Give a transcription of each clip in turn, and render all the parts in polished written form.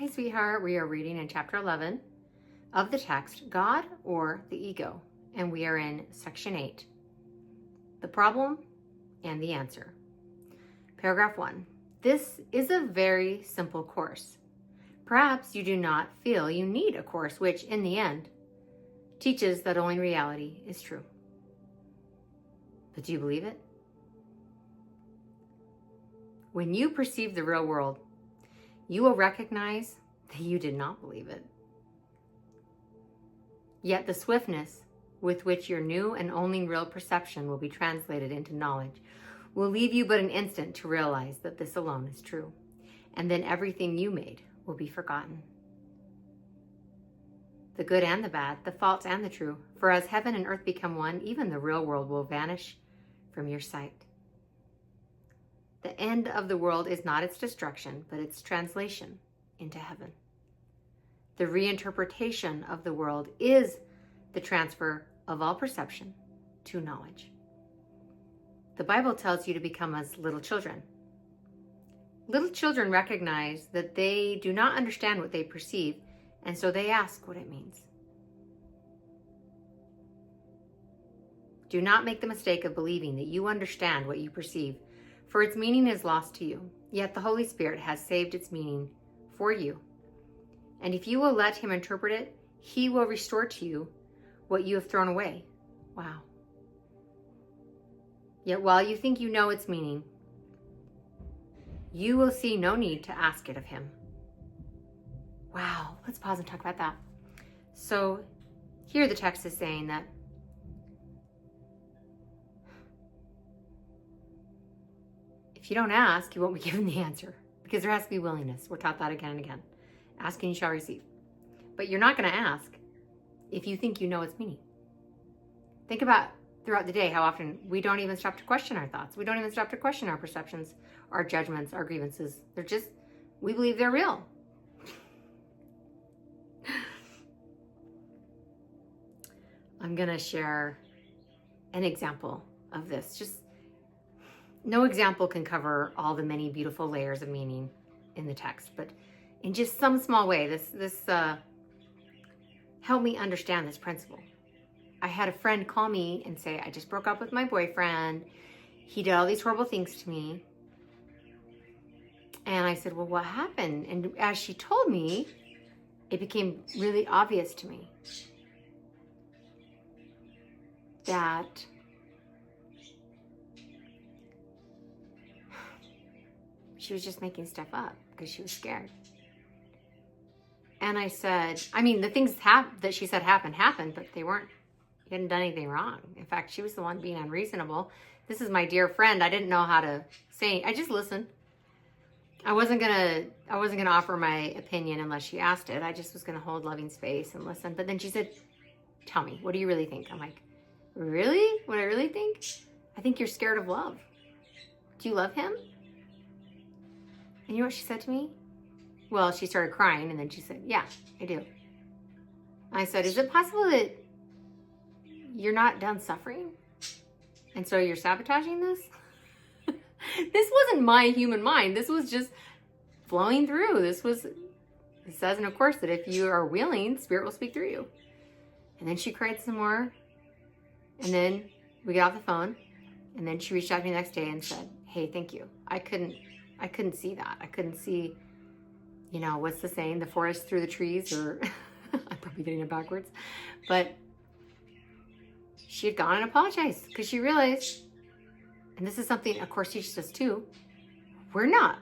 Hi, sweetheart. We are reading in chapter 11 of the text, God or the Ego, and we are in section 8, the problem and the answer. Paragraph 1. This is a very simple course. Perhaps you do not feel you need a course which, in the end, teaches that only reality is true. But do you believe it? When you perceive the real world, you will recognize that you did not believe it. Yet the swiftness with which your new and only real perception will be translated into knowledge will leave you but an instant to realize that this alone is true, and then everything you made will be forgotten. The good and the bad, the false and the true, for as heaven and earth become one, even the real world will vanish from your sight. The end of the world is not its destruction, but its translation into heaven. The reinterpretation of the world is the transfer of all perception to knowledge. The Bible tells you to become as little children. Little children recognize that they do not understand what they perceive, and so they ask what it means. Do not make the mistake of believing that you understand what you perceive, for its meaning is lost to you. Yet the Holy Spirit has saved its meaning for you. And if you will let Him interpret it, He will restore to you what you have thrown away. Wow. Yet while you think you know its meaning, you will see no need to ask it of Him. Wow. Let's pause and talk about that. So here the text is saying that if you don't ask, you won't be given the answer, because there has to be willingness. We're taught that again and again. Ask and you shall receive. But you're not going to ask if you think you know its meaning. Think about throughout the day how often we don't even stop to question our thoughts. We don't even stop to question our perceptions, our judgments, our grievances. They're just, we believe they're real. I'm going to share an example of this. Just no example can cover all the many beautiful layers of meaning in the text, but in just some small way, this helped me understand this principle. I had a friend call me and say, I just broke up with my boyfriend. He did all these horrible things to me. And I said, well, what happened? And as she told me, it became really obvious to me that she was just making stuff up because she was scared. And I said, I mean, the things that she said happened, but they weren't, he hadn't done anything wrong. In fact, she was the one being unreasonable. This is my dear friend. I didn't know how to say, I just listened. I wasn't gonna offer my opinion unless she asked it. I just was gonna hold loving space and listen. But then she said, tell me, what do you really think? I'm like, really? What I really think? I think you're scared of love. Do you love him? And you know what she said to me? Well, she started crying, and then she said, yeah, I do. I said, is it possible that you're not done suffering? And so you're sabotaging this? This wasn't my human mind. This was just flowing through. It says in a course that if you are willing, Spirit will speak through you. And then she cried some more. And then we got off the phone. And then she reached out to me the next day and said, hey, thank you. I couldn't see that. I couldn't see, what's the saying? The forest through the trees, or I'm probably getting it backwards. But she had gone and apologized because she realized, and this is something a course teaches us too, we're not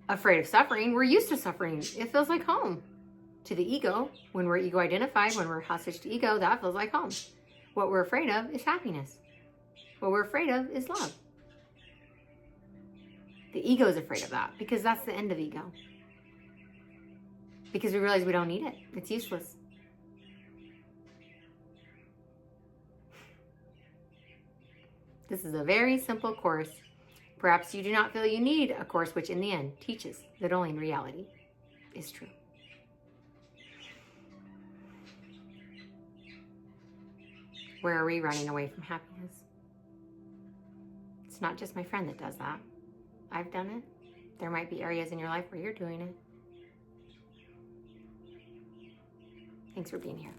afraid of suffering. We're used to suffering. It feels like home. To the ego, when we're ego identified, when we're hostage to ego, that feels like home. What we're afraid of is happiness. What we're afraid of is love. The ego is afraid of that because that's the end of ego. Because we realize we don't need it. It's useless. This is a very simple course. Perhaps you do not feel you need a course which in the end teaches that only in reality is true. Where are we running away from happiness? It's not just my friend that does that. I've done it. There might be areas in your life where you're doing it. Thanks for being here.